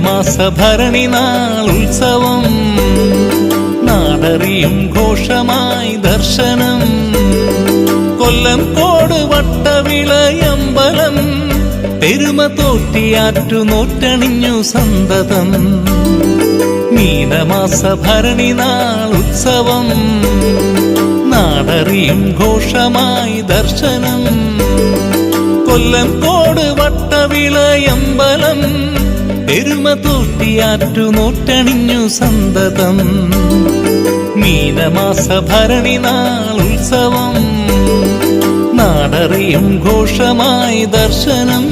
മീനമാസ ഭരണി നാൾ ഉത്സവം നാടറിയും ഘോഷമായി ദർശനം കൊല്ലംകോട് വട്ടവിളയമ്പലം പെരുമ തോറ്റിയാറ്റു നോറ്റണിഞ്ഞു സന്തതം മീനമാസ ഭരണി നാൾ ഉത്സവം നാടറിയും ഘോഷമായി ദർശനം കൊല്ലംകോട് വട്ടവിളയമ്പലം പെരുമ തോറ്റിയാറ്റു നോറ്റണിഞ്ഞു സന്തതം മീനമാസ ഭരണി നാൾ ഉത്സവം നാടറിയും ഘോഷമായി ദർശനം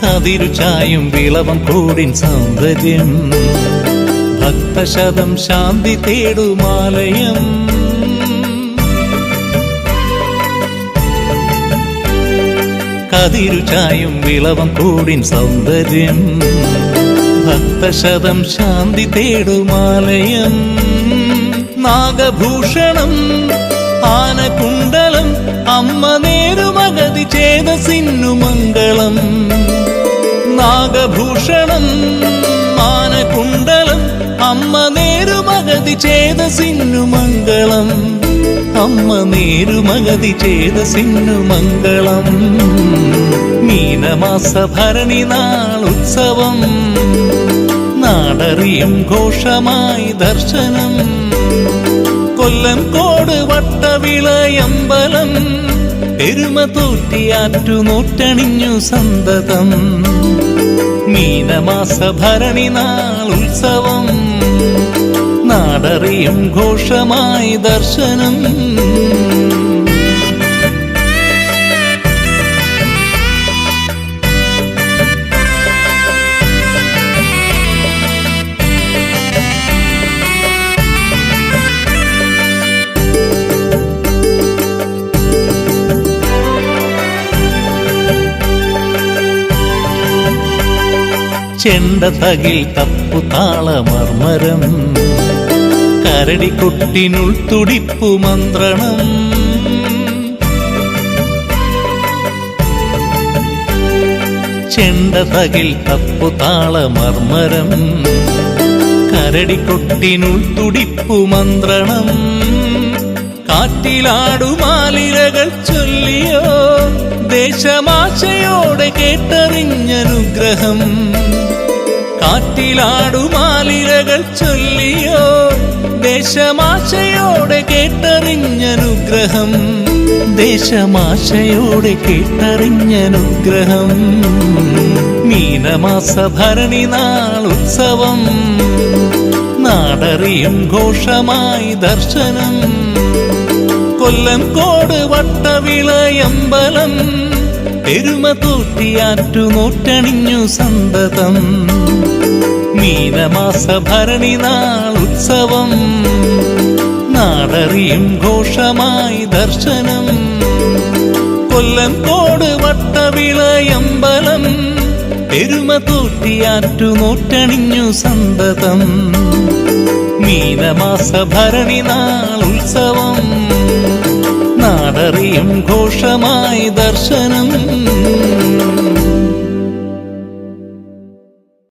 കതിരുചായും വിളവം കൂടിൻ സൗന്ദര്യം ഭക്തശതം ശാന്തി തേടുമാലയം കതിരുചായും വിളവം കൂടിൻ സൗന്ദര്യം ഭക്തശതം ശാന്തി തേടുമാലയം നാഗഭൂഷണം ആനകുണ്ടലം അമ്മ നേരുമഗതി ചേതസിന്നു മംഗളം നാഗഭൂഷണം ആനകുണ്ടലം അമ്മ നേരുമഗതി ചേതസിന്നു മംഗളം അമ്മ നേരുമഗതി ചേതസിന്നു മംഗളം മീനമാസ ഭരണി നാൾ ഉത്സവം നാടറിയും ഘോഷമായി ദർശനം കൊല്ലംകോട് വട്ടവിളയമ്പലം പെരുമ തോറ്റിയാറ്റു നോറ്റണിഞ്ഞു സന്തതം മീനമാസ ഭരണി നാൾ ഉത്സവം നാടറിയും ഘോഷമായി ദർശനം ചെണ്ടതകിൽ തപ്പുതാളമർമരം കരടിക്കൊട്ടിനുൾ തുടിപ്പു മന്ത്രണം ചെണ്ടതകിൽ തപ്പുതാളമർമരം കരടിക്കൊട്ടിനുൾ തുടിപ്പു മന്ത്രണം കാറ്റിലാടുമാലിരകൾ ചൊല്ലിയോ ദേശമാശയോടെ കേട്ടറിഞ്ഞനുഗ്രഹം കാറ്റിലാടുമാലിരകൾ ചൊല്ലിയോ ദേശമാശയോടെ കേട്ടറിഞ്ഞനുഗ്രഹം ദേശമാശയോടെ കേട്ടറിഞ്ഞനുഗ്രഹം മീനമാസ ഭരണി നാൾ ഉത്സവം നാടറിയും ഘോഷമായി ദർശനം കൊല്ലംകോട് വട്ടവിളയമ്പലം പെരുമ തോറ്റിയാറ്റു നോറ്റണിഞ്ഞു സന്തതം മീനമാസ ഭരണി നാൾ ഉത്സവം നാടറിയും ഘോഷമായി ദർശനം കൊല്ലംകോട് വട്ടവിളയമ്പലം പെരുമ തോറ്റിയാറ്റു നോറ്റണിഞ്ഞു സന്തതം മീനമാസ ഭരണി നാൾ ഉത്സവം നാടറിയും ഘോഷമായി ദർശനം